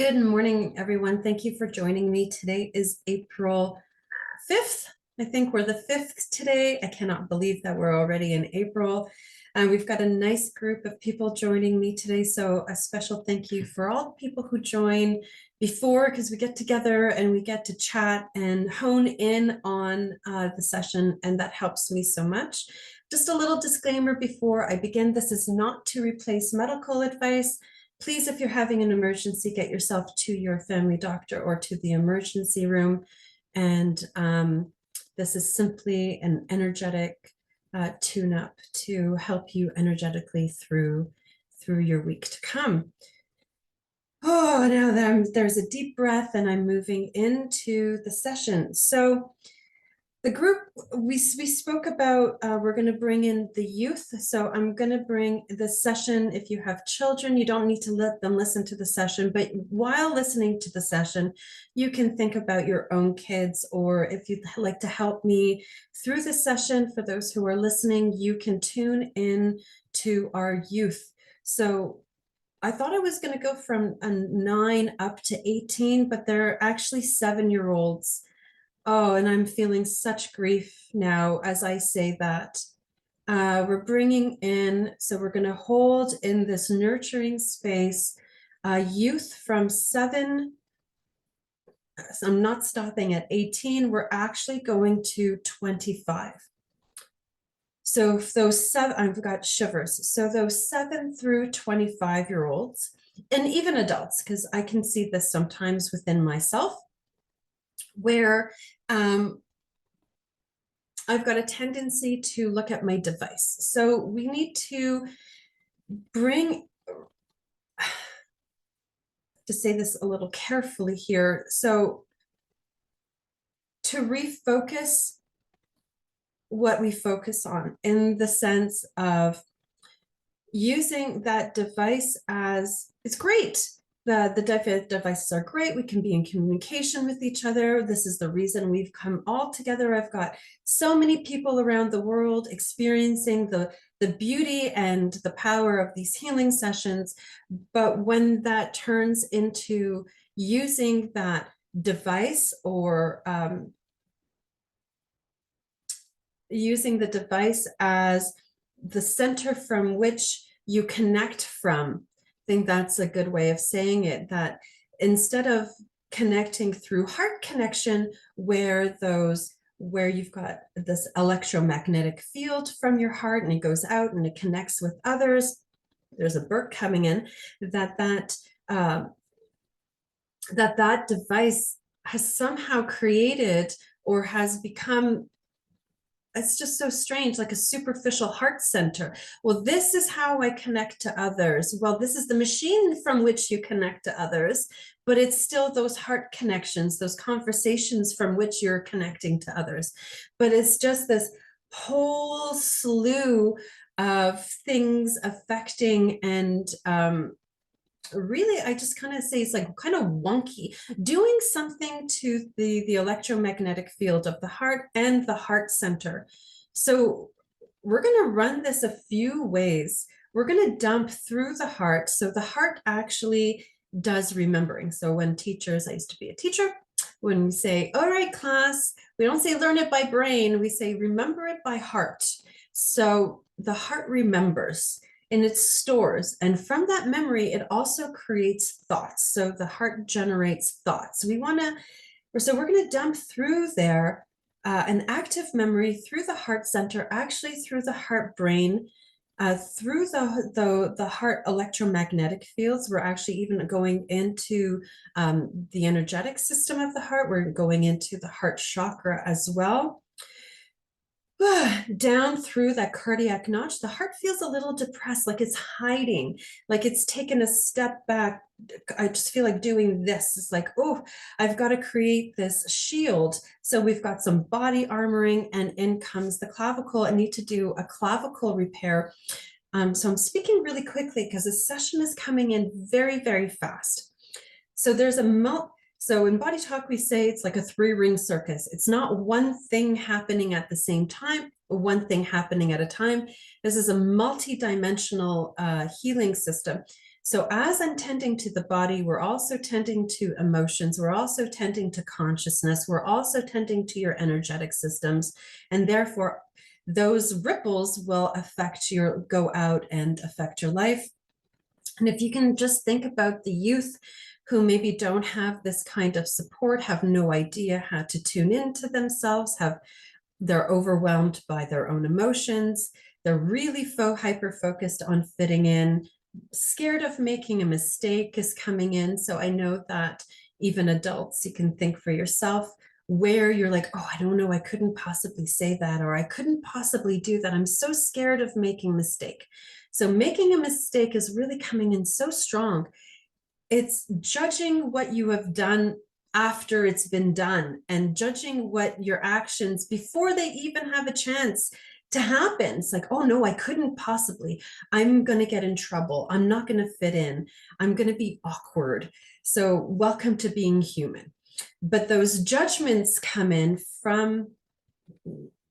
Good morning, everyone. Thank you for joining me. Today is April 5th. I think we're the 5th today. I cannot believe that we're already in April. We've got a nice group of people joining me today. So a special thank you for all the people who join before, because we get together and we get to chat and hone in on the session, and that helps me so much. Just a little disclaimer before I begin. This is not to replace medical advice. Please, if you're having an emergency, get yourself to your family doctor or to the emergency room. And this is simply an energetic tune-up to help you energetically through your week to come. Oh, now there's a deep breath and I'm moving into the session. So the group, we spoke about, we're going to bring in the youth. So I'm going to bring the session. If you have children, you don't need to let them listen to the session, but while listening to the session, you can think about your own kids, or if you'd like to help me through the session, for those who are listening, you can tune in to our youth. So I thought I was going to go from a 9 up to 18, but they're actually 7-year-olds. Oh, and I'm feeling such grief now as I say that. We're bringing in, so we're going to hold in this nurturing space youth from 7. So I'm not stopping at 18. We're actually going to 25. So those 7, I've got shivers. So those 7 through 25-year-olds, and even adults, because I can see this sometimes within myself, where I've got a tendency to look at my device. So we need to bring, to say this a little carefully here, so to refocus what we focus on, in the sense of using that device as, it's great. The devices are great. We can be in communication with each other. This is the reason we've come all together. I've got so many people around the world experiencing the beauty and the power of these healing sessions. But when that turns into using that device, or using the device as the center from which you connect from, I think that's a good way of saying it, that instead of connecting through heart connection, where you've got this electromagnetic field from your heart and it goes out and it connects with others, there's a burp coming in, that device has somehow created, or has become, it's just so strange, like a superficial heart center. Well, this is how I connect to others. Well, this is the machine from which you connect to others, but it's still those heart connections, those conversations from which you're connecting to others. But it's just this whole slew of things affecting, and really, I just kind of say it's like kind of wonky, doing something to the electromagnetic field of the heart and the heart center. So we're going to run this a few ways. We're going to dump through the heart. So the heart actually does remembering. So when teachers, I used to be a teacher, when we say, all right, class, we don't say learn it by brain, we say remember it by heart. So the heart remembers and it stores, and from that memory it also creates thoughts. So the heart generates thoughts. So we're going to dump through there an active memory through the heart center, actually through the heart brain, through the heart electromagnetic fields. We're actually even going into the energetic system of the heart. We're going into the heart chakra as well. Down through that cardiac notch, the heart feels a little depressed, like it's hiding, like it's taken a step back. I just feel like doing this. It's like, oh, I've got to create this shield. So we've got some body armoring, and in comes the clavicle. I need to do a clavicle repair. So I'm speaking really quickly because this session is coming in very, very fast. So there's so in Body Talk, we say it's like a 3-ring circus. It's not one thing happening at the same time, one thing happening at a time. This is a multi-dimensional healing system. So as I'm tending to the body, we're also tending to emotions. We're also tending to consciousness. We're also tending to your energetic systems. And therefore, those ripples will go out and affect your life. And if you can just think about the youth who maybe don't have this kind of support, have no idea how to tune into themselves, they're overwhelmed by their own emotions, they're really hyper focused on fitting in, scared of making a mistake is coming in. So I know that even adults, you can think for yourself where you're like, oh, I don't know, I couldn't possibly say that, or I couldn't possibly do that. I'm so scared of making a mistake. So making a mistake is really coming in so strong. It's judging what you have done after it's been done, and judging what your actions before they even have a chance to happen. It's like, oh no, I couldn't possibly. I'm going to get in trouble. I'm not going to fit in. I'm going to be awkward. So welcome to being human. But those judgments come in from,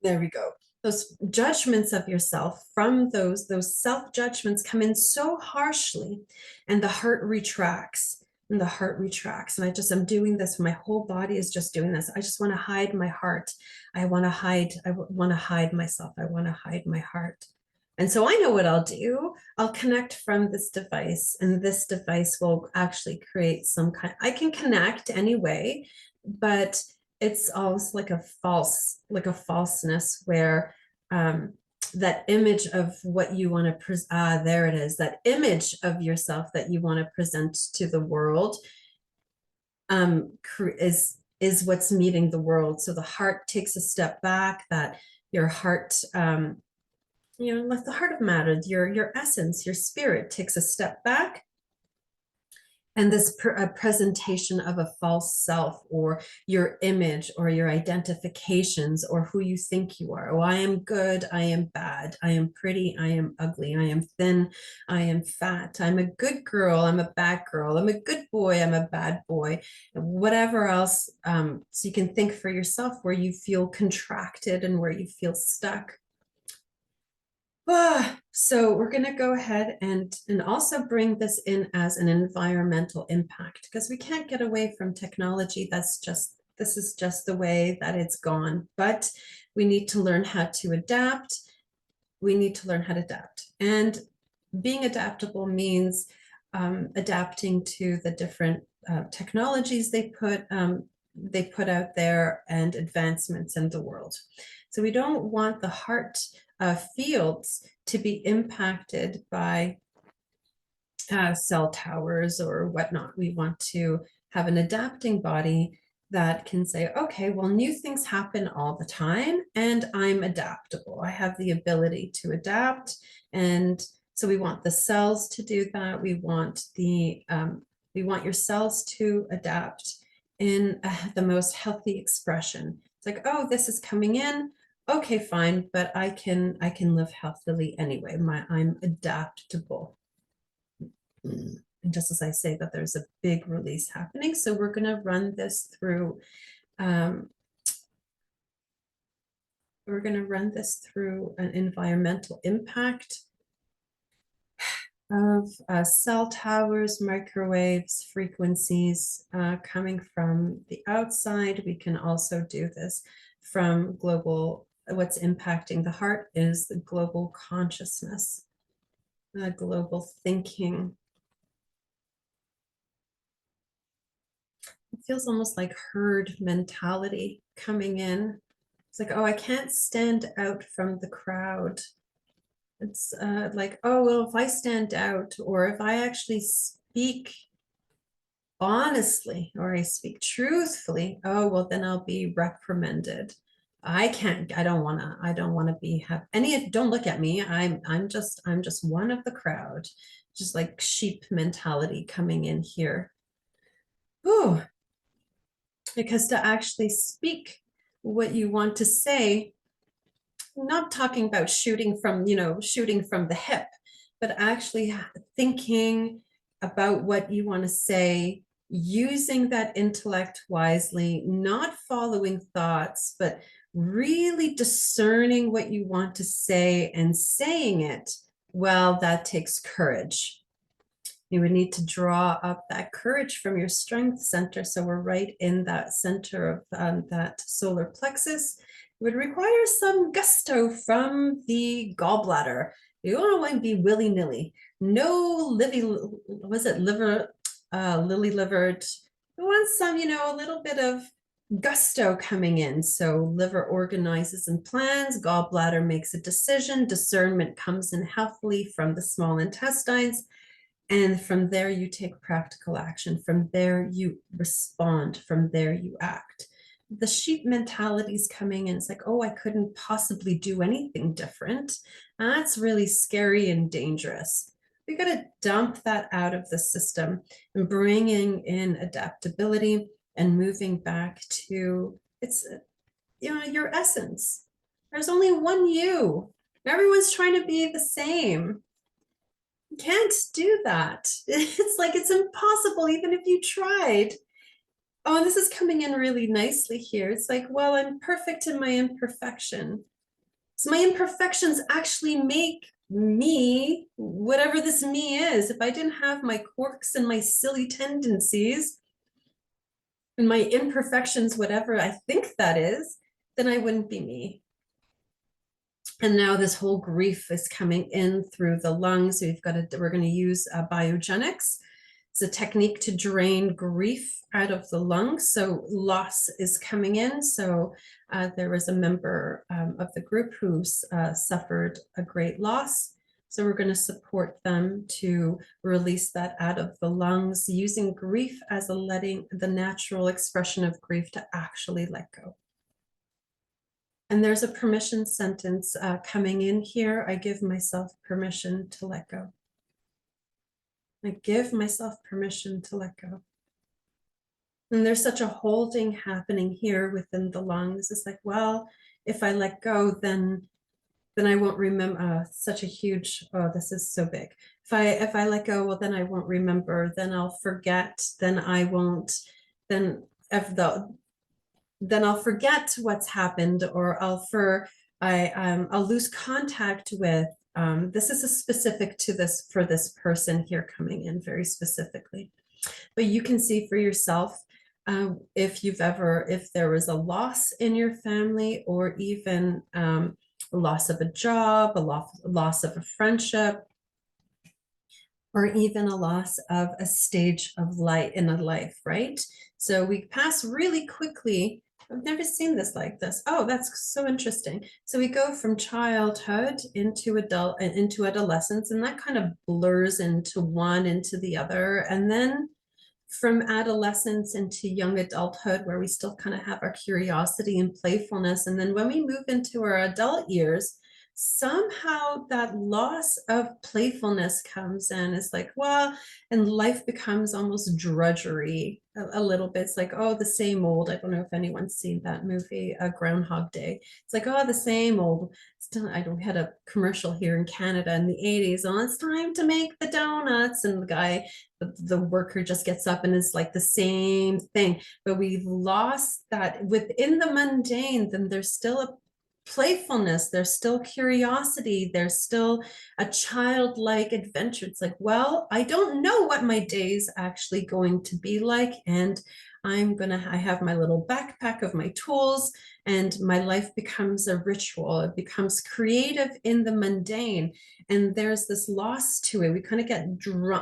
there we go, those judgments of yourself, from those self judgments come in so harshly, and the heart retracts, and the heart retracts. And I'm doing this, my whole body is just doing this. I just want to hide my heart. I want to hide myself. I want to hide my heart. And so I know what I'll do. I'll connect from this device, and this device will actually create I can connect anyway, but it's almost like a falseness where that image of what you want to there it is, that image of yourself that you want to present to the world is what's meeting the world. So the heart takes a step back, that your heart, like the heart of matter, your essence, your spirit takes a step back. And this presentation of a false self, or your image, or your identifications, or who you think you are. Oh, I am good, I am bad, I am pretty, I am ugly, I am thin, I am fat, I'm a good girl, I'm a bad girl, I'm a good boy, I'm a bad boy, whatever else. So you can think for yourself where you feel contracted and where you feel stuck. So we're going to go ahead and also bring this in as an environmental impact, because we can't get away from technology. This is just the way that it's gone. But we need to learn how to adapt. We need to learn how to adapt. And being adaptable means adapting to the different technologies they put out there, and advancements in the world. So we don't want the heart fields to be impacted by cell towers or whatnot. We want to have an adapting body that can say, okay, well, new things happen all the time, and I'm adaptable. I have the ability to adapt. And so we want the cells to do that. We want your cells to adapt in the most healthy expression. It's like, oh, this is coming in. Okay, fine, but I can live healthily anyway. I'm adaptable. And just as I say that, there's a big release happening. So we're going to run this through. We're going to run this through an environmental impact of cell towers, microwaves, frequencies coming from the outside. We can also do this from global. What's impacting the heart is the global consciousness, global thinking. It feels almost like herd mentality coming in. It's like, oh, I can't stand out from the crowd. It's like, oh, well, if I stand out, or if I actually speak honestly, or I speak truthfully, oh, well, then I'll be reprimanded. I don't want to have any, don't look at me. I'm just one of the crowd, just like sheep mentality coming in here. Ooh, because to actually speak what you want to say, not talking about shooting from the hip, but actually thinking about what you want to say, using that intellect wisely, not following thoughts, but really discerning what you want to say and saying it. Well, that takes courage. You would need to draw up that courage from your strength center. So we're right in that center of that solar plexus. It would require some gusto from the gallbladder. You don't want to be willy-nilly. No lily livered. We want some, a little bit of gusto coming in. So liver organizes and plans, gallbladder makes a decision, discernment comes in healthily from the small intestines. And from there, you take practical action. From there, you respond. From there, you act. The sheep mentality is coming in. It's like, oh, I couldn't possibly do anything different. That's really scary and dangerous. We got to dump that out of the system and bringing in adaptability and moving back to your essence. There's only one you. Everyone's trying to be the same. You can't do that. It's like it's impossible, even if you tried. Oh, this is coming in really nicely here. It's like, well, I'm perfect in my imperfection. So my imperfections actually make me whatever this me is. If I didn't have my quirks and my silly tendencies and my imperfections, whatever I think that is, then I wouldn't be me. And now this whole grief is coming in through the lungs. We're going to use biogenics. It's a technique to drain grief out of the lungs. So loss is coming in. So there was a member of the group who suffered a great loss. So we're going to support them to release that out of the lungs, using grief as the natural expression of grief to actually let go. And there's a permission sentence coming in here. I give myself permission to let go. I give myself permission to let go. And there's such a holding happening here within the lungs. It's like, well, if I let go, then I won't remember. Such a huge, oh, this is so big. If I let go, well, then I won't remember. Then I'll forget. Then I won't. Then I'll forget what's happened, or I'll lose contact with. This is a specific to this for this person here coming in very specifically, but you can see for yourself if there was a loss in your family, or even a loss of a job, a loss of a friendship, or even a loss of a stage of life in a life, right? So we pass really quickly. I've never seen this like this. Oh, that's so interesting. So we go from childhood into adolescence, and that kind of blurs into one into the other. And then from adolescence into young adulthood, where we still kind of have our curiosity and playfulness. And then when we move into our adult years, somehow that loss of playfulness comes in. It's like, well, and life becomes almost drudgery a little bit. It's like, oh, the same old. I don't know if anyone's seen that movie, Groundhog Day. It's like, oh, the same old. We had a commercial here in Canada in the 80s. Oh, it's time to make the donuts. And the worker just gets up and it's like the same thing. But we've lost that within the mundane. Then there's still a playfulness, there's still curiosity, there's still a childlike adventure. It's like, well, I don't know what my day's actually going to be like, and I have my little backpack of my tools, and my life becomes a ritual. It becomes creative in the mundane, and there's this loss to it. We kind of get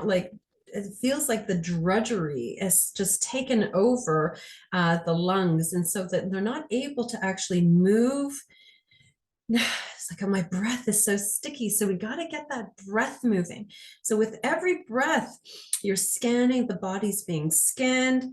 like, it feels like the drudgery is just taken over the lungs, and so that they're not able to actually move. It's like, oh, my breath is so sticky. So we got to get that breath moving. So with every breath, you're scanning, the body's being scanned.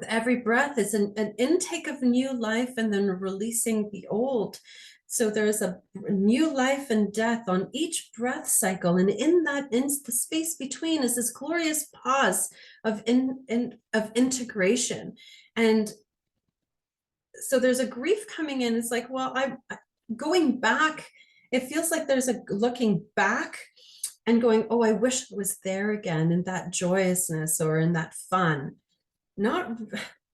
Every breath is an intake of new life and then releasing the old. So there's a new life and death on each breath cycle. And in the space between is this glorious pause of integration. And so there's a grief coming in. It's like, well, I'm going back. It feels like there's a looking back and going, oh, I wish it was there again, in that joyousness or in that fun.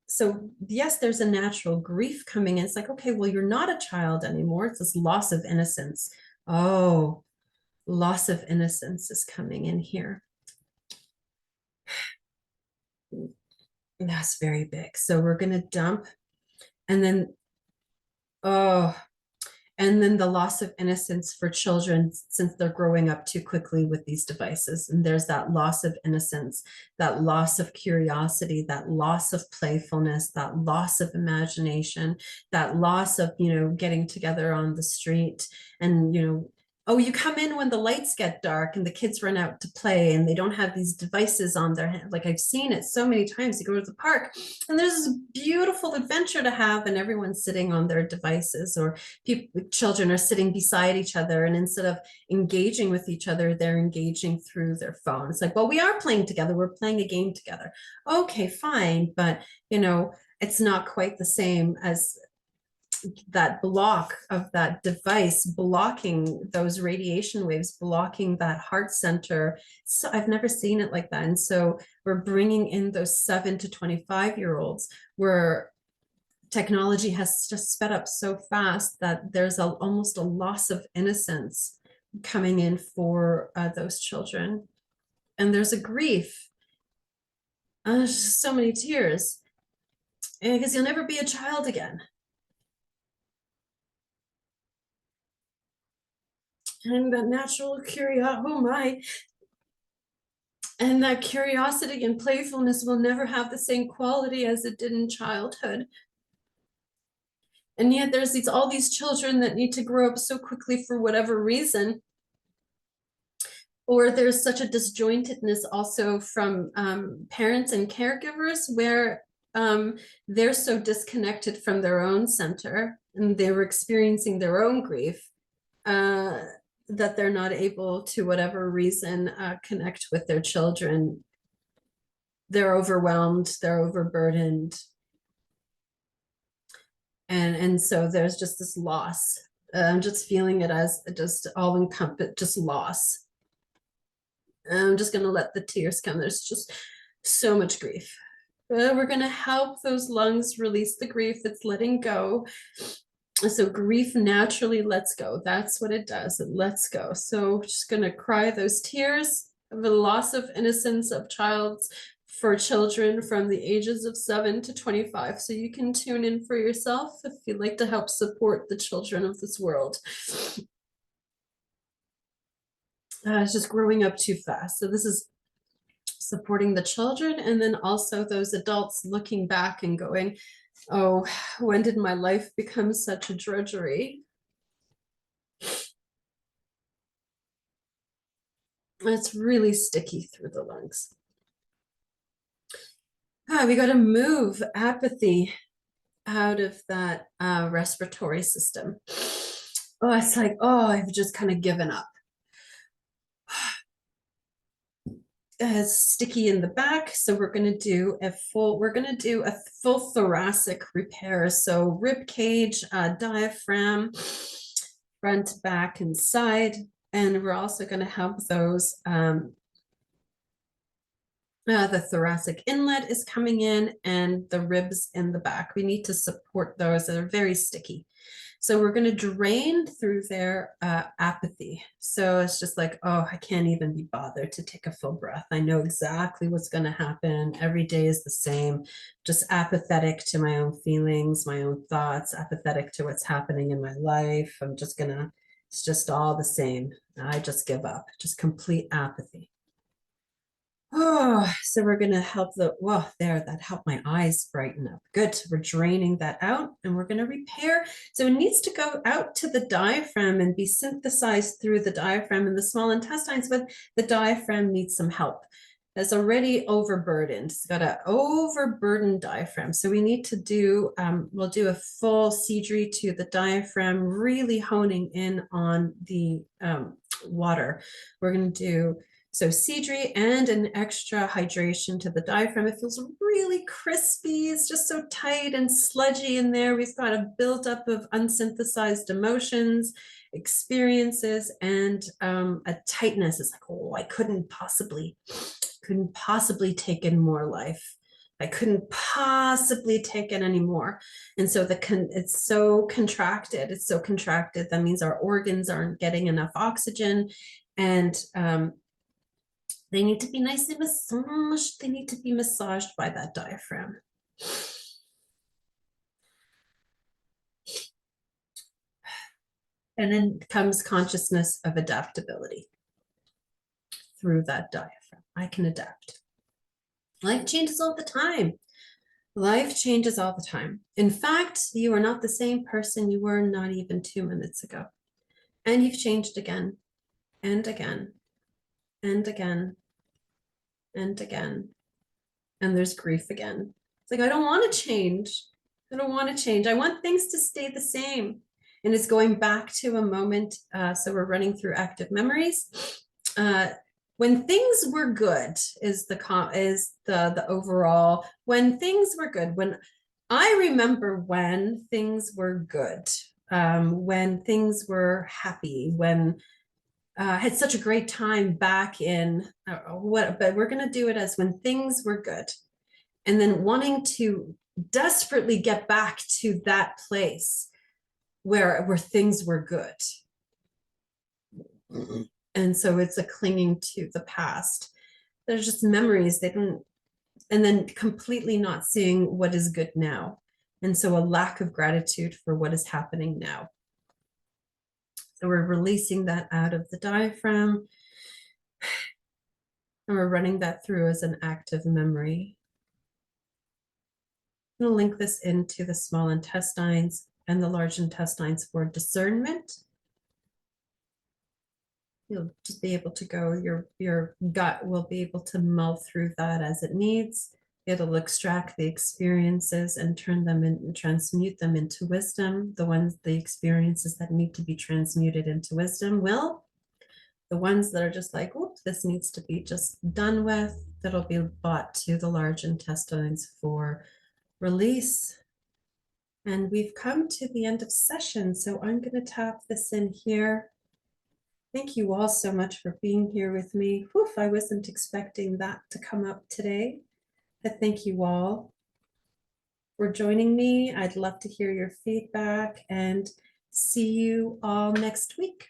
So yes, there's a natural grief coming in. It's like, okay, well, you're not a child anymore. It's this loss of innocence. Oh, loss of innocence is coming in here. That's very big. So we're going to dump, and then, oh, and then the loss of innocence for children since they're growing up too quickly with these devices. And there's that loss of innocence, that loss of curiosity, that loss of playfulness, that loss of imagination, that loss of, getting together on the street and, oh, you come in when the lights get dark and the kids run out to play and they don't have these devices on their hand. Like I've seen it so many times. You go to the park and there's this beautiful adventure to have and everyone's sitting on their devices, or children are sitting beside each other, and instead of engaging with each other, they're engaging through their phone. It's like, well, we are playing together. We're playing a game together. Okay, fine. But, it's not quite the same as that block of that device blocking those radiation waves, blocking that heart center. So I've never seen it like that. And so we're bringing in those 7 to 25-year-olds where technology has just sped up so fast that there's almost a loss of innocence coming in for those children. And there's a grief, so many tears, because you'll never be a child again. And that natural curiosity, oh my, and that curiosity and playfulness will never have the same quality as it did in childhood. And yet there's all these children that need to grow up so quickly for whatever reason. Or there's such a disjointedness also from parents and caregivers where they're so disconnected from their own center and they were experiencing their own grief that they're not able, to whatever reason, connect with their children. They're overwhelmed, they're overburdened. And so there's just this loss. I'm just feeling it as just all encompassed, just loss. I'm just going to let the tears come. There's just so much grief. We're going to help those lungs release the grief. It's letting go. So grief naturally lets go. That's what it does. It lets go. So just going to cry those tears of the loss of innocence of for children from the ages of 7 to 25. So you can tune in for yourself if you'd like to help support the children of this world. It's just growing up too fast. So this is supporting the children, and then also those adults looking back and going, oh, when did my life become such a drudgery? It's really sticky through the lungs. We got to move apathy out of that respiratory system. Oh, it's like, oh, I've just kind of given up. Sticky in the back, so we're going to do a full thoracic repair. So rib cage, diaphragm, front, back, and side, and we're also going to help those. The thoracic inlet is coming in, and the ribs in the back. We need to support those that are very sticky. So we're going to drain through their apathy. So it's just like, oh, I can't even be bothered to take a full breath. I know exactly what's going to happen. Every day is the same. Just apathetic to my own feelings, my own thoughts, apathetic to what's happening in my life. It's just all the same. I just give up, just complete apathy. Oh, so we're going to help that helped my eyes brighten up. Good. We're draining that out and we're going to repair. So it needs to go out to the diaphragm and be synthesized through the diaphragm and the small intestines, but the diaphragm needs some help. It's already overburdened. It's got an overburdened diaphragm. So we need to we'll do a full Seedry to the diaphragm, really honing in on the water. We're going to do Seedry and an extra hydration to the diaphragm. It feels really crispy. It's just so tight and sludgy in there. We've got a buildup of unsynthesized emotions, experiences, and a tightness. It's like, oh, I couldn't possibly take in more life. I couldn't possibly take it anymore. And so it's so contracted. It's so contracted. That means our organs aren't getting enough oxygen. And They need to be nicely massaged. They need to be massaged by that diaphragm. And then comes consciousness of adaptability through that diaphragm. I can adapt. Life changes all the time. Life changes all the time. In fact, you are not the same person you were not even 2 minutes ago. And you've changed again and again and again and again. And there's grief again. It's like, I don't want to change. I don't want to change. I want things to stay the same. And it's going back to a moment. So we're running through active memories. When things were good is the overall, when things were good, when I remember when things were good, when things were happy, when had such a great time back in but we're going to do it as when things were good, and then wanting to desperately get back to that place where things were good. And so it's a clinging to the past. There's just memories they don't, and then completely not seeing what is good now. And so a lack of gratitude for what is happening now. So we're releasing that out of the diaphragm. And we're running that through as an active memory. I'm going to link this into the small intestines and the large intestines for discernment. You'll just be able to go, your gut will be able to mull through that as it needs. It'll extract the experiences and turn them in, transmute them into wisdom. The experiences that need to be transmuted into wisdom will. The ones that are just like, oops, this needs to be just done with, that'll be brought to the large intestines for release. And we've come to the end of session, so I'm going to tap this in here. Thank you all so much for being here with me. Whew, I wasn't expecting that to come up today. But thank you all for joining me. I'd love to hear your feedback and see you all next week.